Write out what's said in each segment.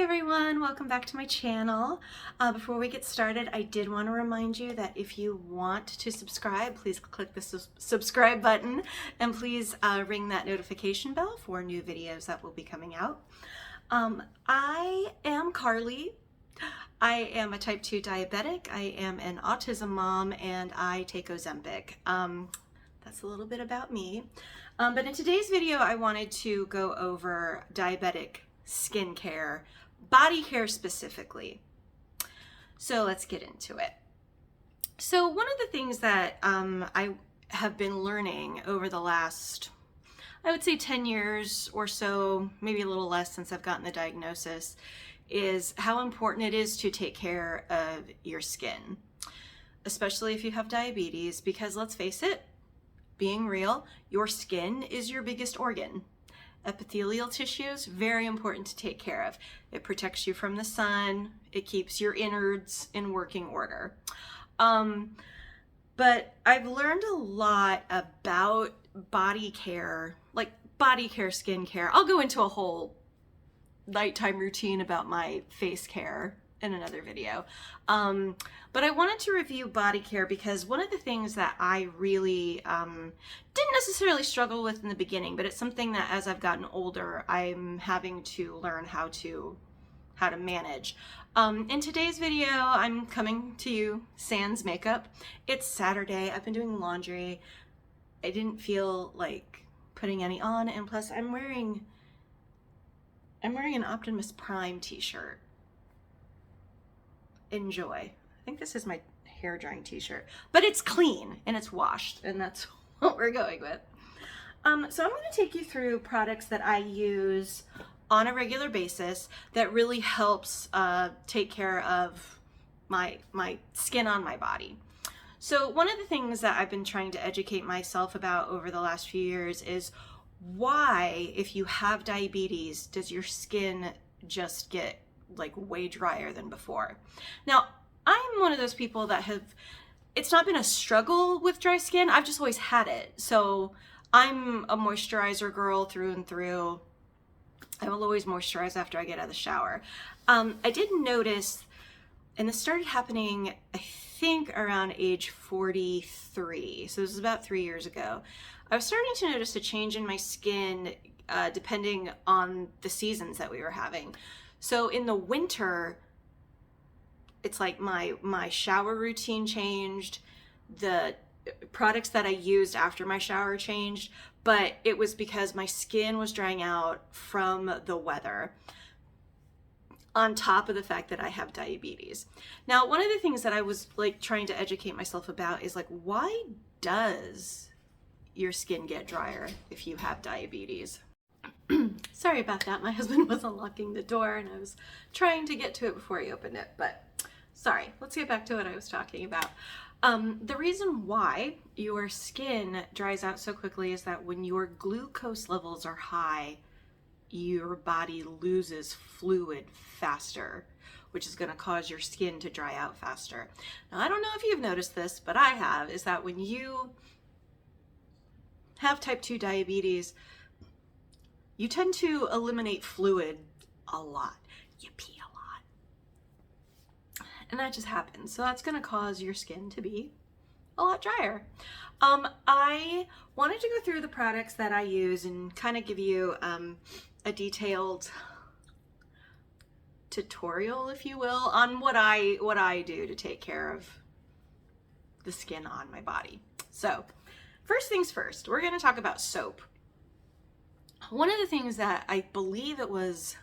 everyone, welcome back to my channel. Before we get started, I did want to remind you that if you want to subscribe, please click the subscribe button and please ring that notification bell for new videos that will be coming out. I am Carly. I am a type 2 diabetic. I am an autism mom and I take Ozempic. That's a little bit about me. But in today's video, I wanted to go over diabetic skincare, body care specifically. So let's get into it. So one of the things that I have been learning over the last, I would say 10 years or so, maybe a little less since I've gotten the diagnosis, is how important it is to take care of your skin, especially if you have diabetes, because let's face it, being real, your skin is your biggest organ. Epithelial tissue is very important to take care of. It protects you from the sun. It keeps your innards in working order. But I've learned a lot about body care, like body care, skincare. I'll go into a whole nighttime routine about my face care in another video. But I wanted to review body care because one of the things that I really didn't necessarily struggle with in the beginning, but it's something that as I've gotten older, I'm having to learn how to manage. In today's video, I'm coming to you sans makeup. It's Saturday. I've been doing laundry. I didn't feel like putting any on, and plus I'm wearing an Optimus Prime t-shirt. Enjoy. I think this is my hair drying t-shirt, but it's clean and it's washed, and that's what we're going with. So I'm going to take you through products that I use on a regular basis that really helps take care of my skin on my body. So one of the things that I've been trying to educate myself about over the last few years is why, if you have diabetes, does your skin just get like way drier than before? Now, I'm one of those people that it's not been a struggle with dry skin. I've just always had it. So I'm a moisturizer girl through and through. I will always moisturize after I get out of the shower. I did notice, and this started happening, I think around age 43. So this is about 3 years ago. I was starting to notice a change in my skin depending on the seasons that we were having. So in the winter, it's like my shower routine changed, the products that I used after my shower changed, but it was because my skin was drying out from the weather, on top of the fact that I have diabetes. Now, one of the things that I was like trying to educate myself about is like, why does your skin get drier if you have diabetes? Sorry about that. My husband was unlocking the door and I was trying to get to it before he opened it, but sorry. Let's get back to what I was talking about. The reason why your skin dries out so quickly is that when your glucose levels are high, your body loses fluid faster, which is going to cause your skin to dry out faster. Now, I don't know if you've noticed this, but I have, is that when you have type 2 diabetes, you tend to eliminate fluid a lot. You pee a lot. And that just happens. So that's going to cause your skin to be a lot drier. I wanted to go through the products that I use and kind of give you a detailed tutorial, if you will, on what I do to take care of the skin on my body. So first things first, we're going to talk about soap. One of the things that I believe it was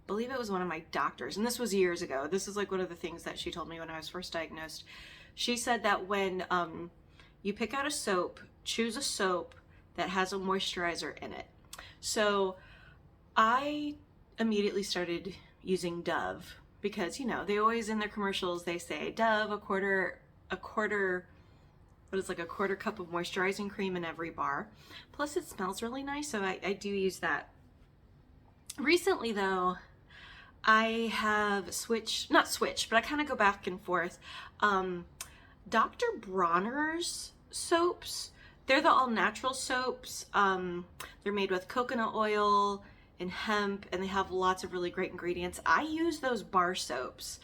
one of my doctors, and this was years ago. This is like one of the things that she told me when I was first diagnosed. She said that when you pick out a soap, choose a soap that has a moisturizer in it. So I immediately started using Dove because, you know, they always in their commercials, they say Dove, a quarter cup of moisturizing cream in every bar. Plus it smells really nice, so I do use that. Recently though, I have not switched, but I kind of go back and forth. Dr. Bronner's soaps, they're the all natural soaps. They're made with coconut oil and hemp, and they have lots of really great ingredients. I use those bar soaps.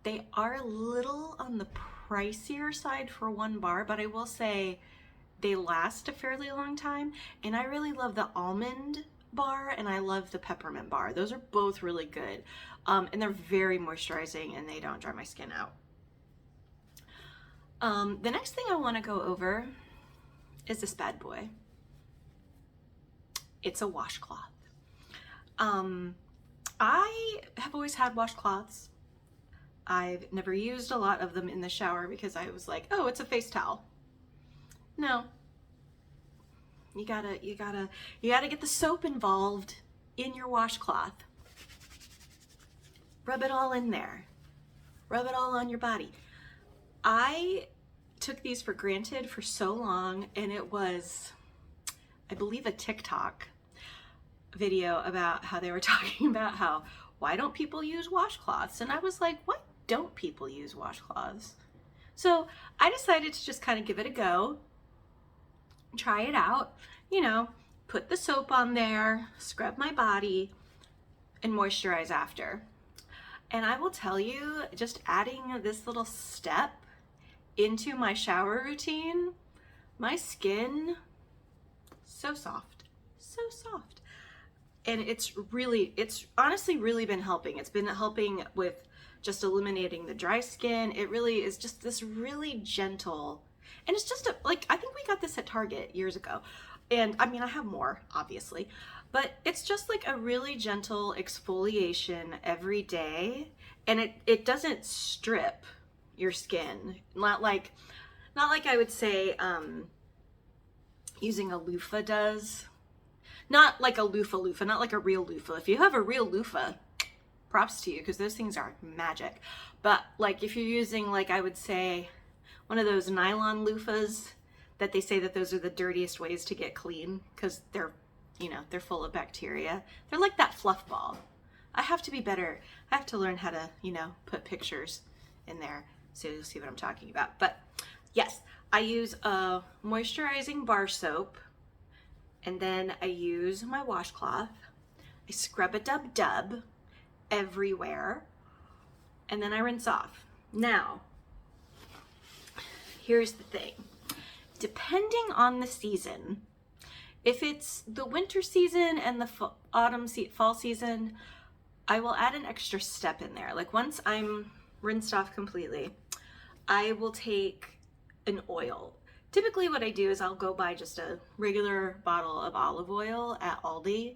They are a little on the pricier side for one bar, but I will say they last a fairly long time. And I really love the almond bar and I love the peppermint bar. Those are both really good. And they're very moisturizing and they don't dry my skin out. The next thing I want to go over is this bad boy. It's a washcloth. I have always had washcloths. I've never used a lot of them in the shower because I was like, oh, it's a face towel. No. You gotta get the soap involved in your washcloth. Rub it all in there. Rub it all on your body. I took these for granted for so long, and it was, I believe, a TikTok video about how they were talking about how, why don't people use washcloths? And I was like, why don't people use washcloths? So I decided to just kind of give it a go, try it out, you know, put the soap on there, scrub my body, and moisturize after. And I will tell you, just adding this little step into my shower routine, my skin, so soft, so soft. And it's honestly really been helping. It's been helping with just eliminating the dry skin. It really is just this really gentle, and it's just I think we got this at Target years ago. And I mean, I have more, obviously, but it's just like a really gentle exfoliation every day. And it doesn't strip your skin. Not like I would say using a loofah does. Not like a loofah, not like a real loofah. If you have a real loofah, props to you, because those things are magic. But like if you're using, like I would say, one of those nylon loofahs that they say that those are the dirtiest ways to get clean because they're, you know, they're full of bacteria. They're like that fluff ball. I have to be better. I have to learn how to, you know, put pictures in there so you'll see what I'm talking about. But yes, I use a moisturizing bar soap, and then I use my washcloth. I scrub a dub everywhere, and then I rinse off. Now, here's the thing. Depending on the season, if it's the winter season and the fall season, I will add an extra step in there. Like once I'm rinsed off completely, I will take an oil. Typically what I do is I'll go buy just a regular bottle of olive oil at Aldi,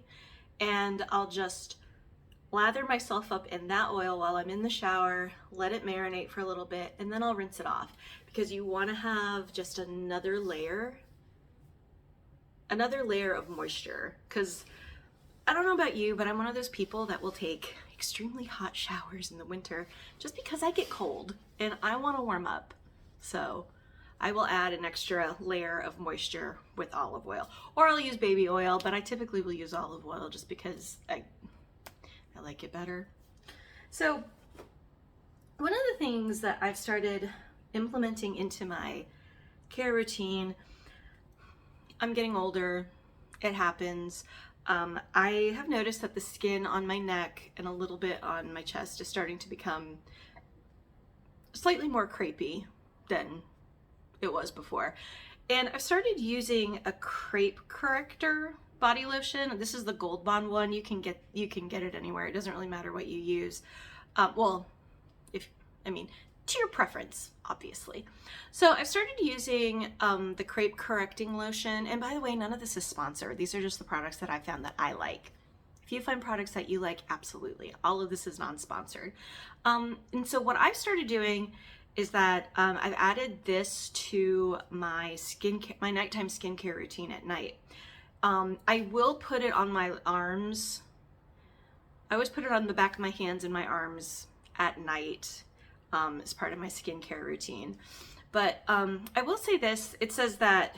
and I'll just lather myself up in that oil while I'm in the shower, let it marinate for a little bit, and then I'll rinse it off, because you want to have just another layer of moisture. Because I don't know about you, but I'm one of those people that will take extremely hot showers in the winter just because I get cold and I want to warm up. So I will add an extra layer of moisture with olive oil, or I'll use baby oil, but I typically will use olive oil just because I like it better. So one of the things that I've started implementing into my care routine, I'm getting older, it happens. I have noticed that the skin on my neck and a little bit on my chest is starting to become slightly more crepey than it was before. And I've started using a crepe corrector body lotion. This is the Gold Bond one. You can get it anywhere. It doesn't really matter what you use. Well, to your preference, obviously. So I've started using the crepe correcting lotion. And by the way, none of this is sponsored. These are just the products that I found that I like. If you find products that you like, absolutely. All of this is non-sponsored. And so what I've started doing is that I've added this to my nighttime skincare routine at night. I will put it on my arms. I always put it on the back of my hands and my arms at night as part of my skincare routine. But I will say this, it says that,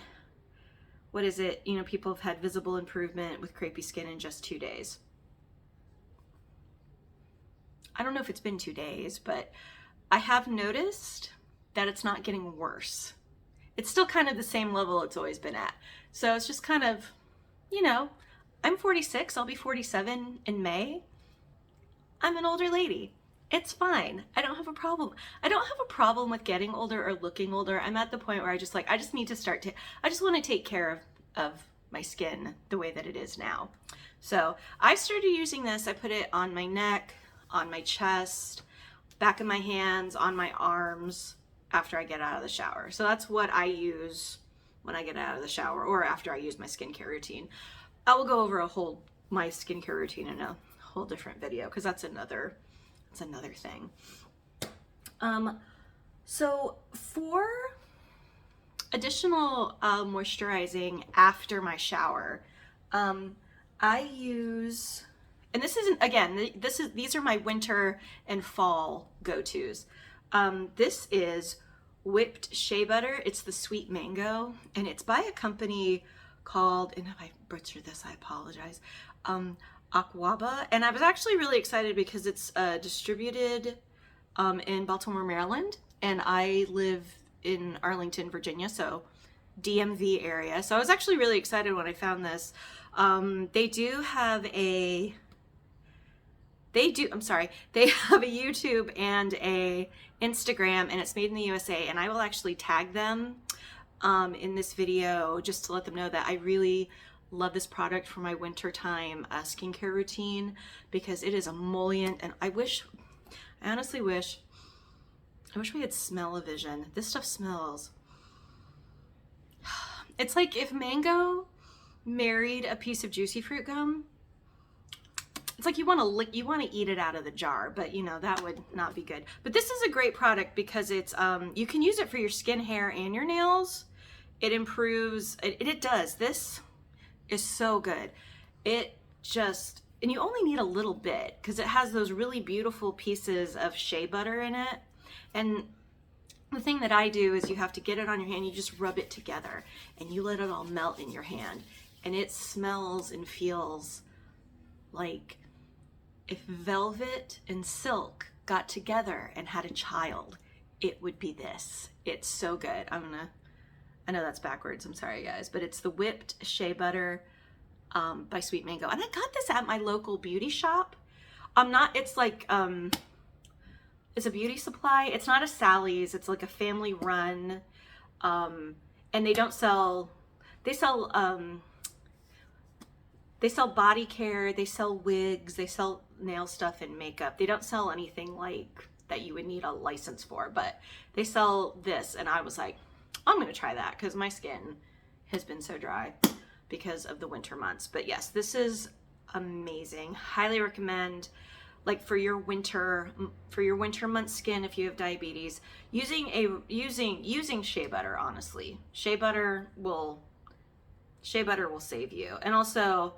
people have had visible improvement with crepey skin in just 2 days. I don't know if it's been 2 days, but I have noticed that it's not getting worse. It's still kind of the same level it's always been at. So it's just kind of, I'm 46, I'll be 47 in May. I'm an older lady. It's fine. I don't have a problem. I don't have a problem with getting older or looking older. I'm at the point where I just need to start to, I just want to take care of my skin the way that it is now. So I started using this. I put it on my neck, on my chest, back of my hands, on my arms after I get out of the shower. So that's what I use when I get out of the shower or after I use my skincare routine. I will go over my skincare routine in a whole different video because that's another thing. So for additional moisturizing after my shower, I use, and this isn't, again, these are my winter and fall go-tos. This is whipped shea butter. It's the sweet mango, and it's by a company called, and if I butcher this, I apologize, Aquaba. And I was actually really excited because it's distributed in Baltimore, Maryland, and I live in Arlington, Virginia, so DMV area. So I was actually really excited when I found this. They have a YouTube and a Instagram, and it's made in the USA, and I will actually tag them in this video just to let them know that I really love this product for my wintertime skincare routine because it is emollient, and I honestly wish we had smell-o-vision. This stuff smells. It's like if mango married a piece of juicy fruit gum. It's like you want to eat it out of the jar, but you know, that would not be good. But this is a great product because it's, you can use it for your skin, hair, and your nails. It improves, it does. This is so good. And you only need a little bit because it has those really beautiful pieces of shea butter in it. And the thing that I do is you have to get it on your hand, you just rub it together and you let it all melt in your hand. And it smells and feels like if velvet and silk got together and had a child, it would be this. It's so good. I know that's backwards, I'm sorry guys, but it's the whipped shea butter by Sweet Mango. And I got this at my local beauty shop. It's a beauty supply. It's not a Sally's, it's like a family run. And they sell body care, they sell wigs, they sell nail stuff and makeup. They don't sell anything like that you would need a license for, but they sell this, and I was like, I'm gonna try that because my skin has been so dry because of the winter months. But yes, this is amazing. Highly recommend, like for your winter month skin, if you have diabetes, using shea butter. Honestly, shea butter will save you. And also,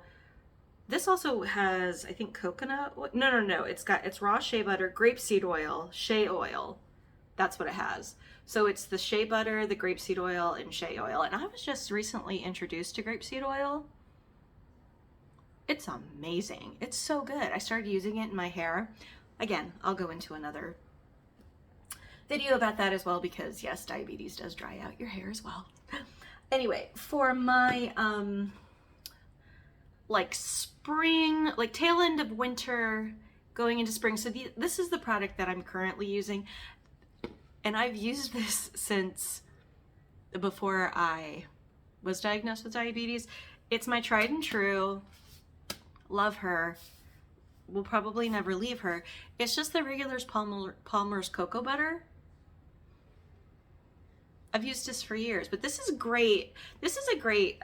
this also has, I think, coconut oil. No. It's raw shea butter, grapeseed oil, shea oil. That's what it has. So it's the shea butter, the grapeseed oil, and shea oil. And I was just recently introduced to grapeseed oil. It's amazing. It's so good. I started using it in my hair. Again, I'll go into another video about that as well because yes, diabetes does dry out your hair as well. Anyway, for my spring, tail end of winter going into spring, so this is the product that I'm currently using, and I've used this since before I was diagnosed with diabetes. It's my tried and true, love her, will probably never leave her. It's just the regular Palmer's cocoa butter. I've used this for years, but this is great. This is a great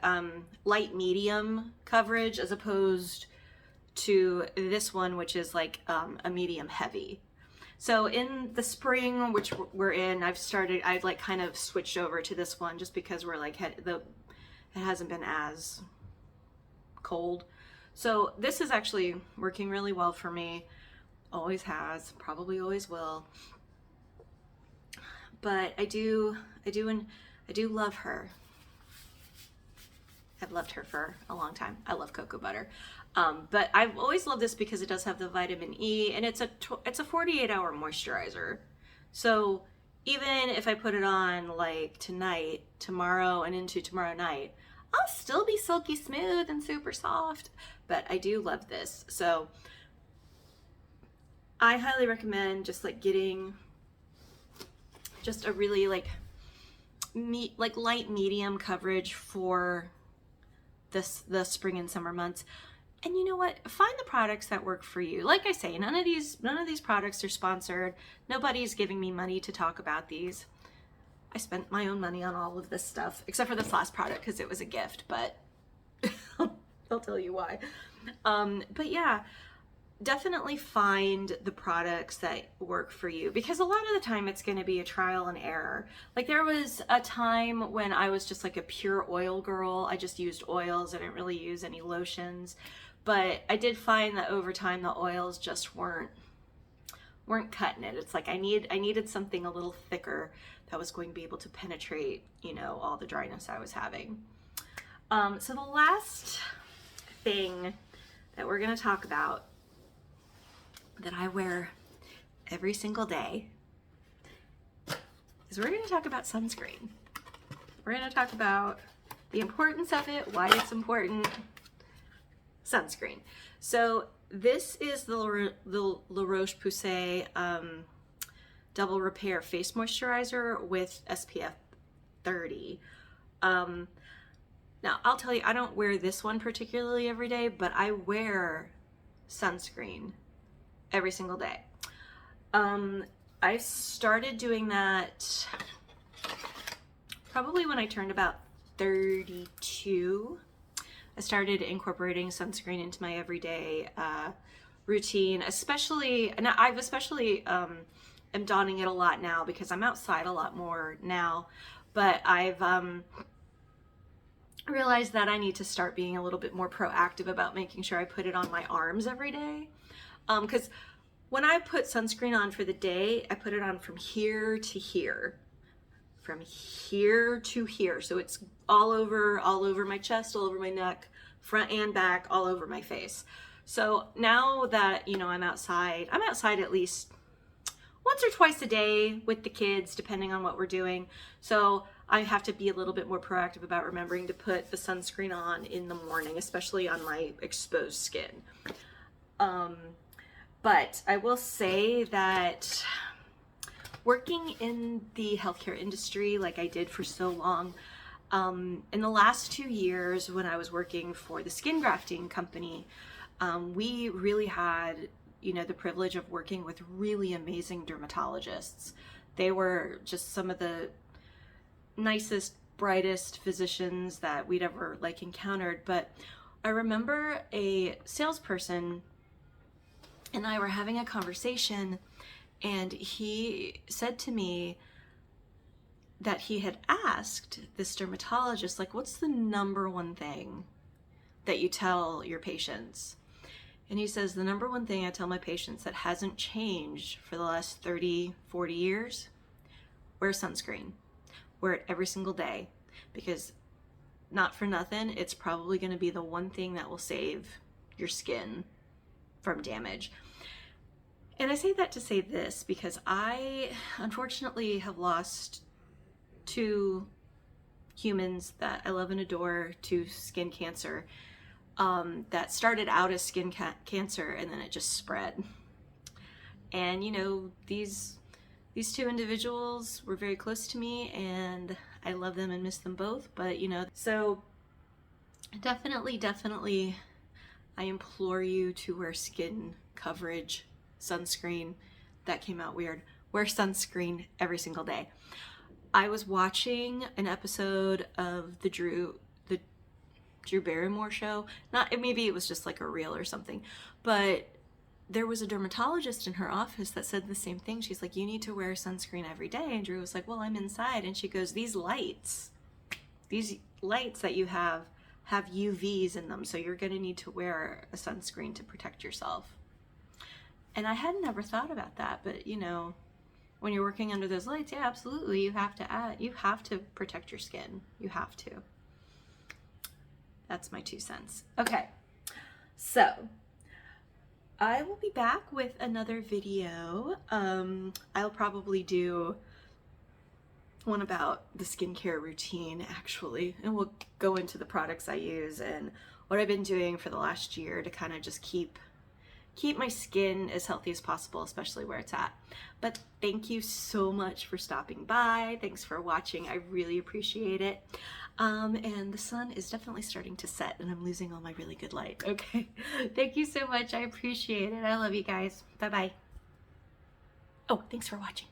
light medium coverage as opposed to this one, which is like a medium heavy. So in the spring, which we're in, I've kind of switched over to this one just because we're like, it hasn't been as cold. So this is actually working really well for me. Always has, probably always will. But I do love her. I've loved her for a long time. I love cocoa butter. But I've always loved this because it does have the vitamin E, and it's a 48-hour moisturizer. So even if I put it on like tonight, tomorrow, and into tomorrow night, I'll still be silky smooth and super soft, but I do love this. So I highly recommend just like getting just a really like light medium coverage for the spring and summer months. And you know what? Find the products that work for you. Like I say, none of these products are sponsored. Nobody's giving me money to talk about these. I spent my own money on all of this stuff, except for this last product because it was a gift, but I'll tell you why. But yeah, definitely find the products that work for you, because a lot of the time it's going to be a trial and error. Like there was a time when I was just like a pure oil girl. I just used oils. I didn't really use any lotions, but I did find that over time the oils just weren't cutting it. It's like I needed something a little thicker that was going to be able to penetrate, you know, all the dryness I was having. So the last thing that we're going to talk about that I wear every single day is we're going to talk about sunscreen. We're going to talk about the importance of it, why it's important. Sunscreen. So this is the La Roche-Posay Double Repair Face Moisturizer with SPF 30. Now I'll tell you, I don't wear this one particularly every day, but I wear sunscreen every single day. I started doing that probably when I turned about 32. I started incorporating sunscreen into my everyday routine, and I've especially am donning it a lot now because I'm outside a lot more now, but I've realized that I need to start being a little bit more proactive about making sure I put it on my arms every day. Because when I put sunscreen on for the day, I put it on from here to here. From here to here. So it's all over my chest, all over my neck, front and back, all over my face. So now that, you know, I'm outside at least once or twice a day with the kids, depending on what we're doing. So I have to be a little bit more proactive about remembering to put the sunscreen on in the morning, especially on my exposed skin. But I will say that working in the healthcare industry like I did for so long, in the last 2 years when I was working for the skin grafting company, we really had, you know, the privilege of working with really amazing dermatologists. They were just some of the nicest, brightest physicians that we'd ever like encountered. But I remember a salesperson and I were having a conversation, and he said to me that he had asked this dermatologist, like, what's the number one thing that you tell your patients? And he says, the number one thing I tell my patients that hasn't changed for the last 30, 40 years, wear sunscreen. Wear it every single day, because not for nothing, it's probably going to be the one thing that will save your skin from damage. And I say that to say this, because I unfortunately have lost 2 humans that I love and adore to skin cancer, that started out as skin cancer and then it just spread. And you know, these 2 individuals were very close to me, and I love them and miss them both. But you know, so definitely I implore you to wear skin coverage, sunscreen. That came out weird. Wear sunscreen every single day. I was watching an episode of the Drew Barrymore show. Maybe it was just like a reel or something, but there was a dermatologist in her office that said the same thing. She's like, you need to wear sunscreen every day. And Drew was like, well, I'm inside. And she goes, these lights that you have UVs in them, so you're going to need to wear a sunscreen to protect yourself. And I had never thought about that, but you know, when you're working under those lights, yeah, absolutely, you have to protect your skin. You have to. That's my 2 cents. Okay, so I will be back with another video. I'll probably do one about the skincare routine actually, and we'll go into the products I use and what I've been doing for the last year to kind of just keep my skin as healthy as possible, especially where it's at. But thank you so much for stopping by. Thanks for watching. I really appreciate it. And the sun is definitely starting to set and I'm losing all my really good light. Okay. Thank you so much. I appreciate it. I love you guys. Bye-bye. Oh, thanks for watching.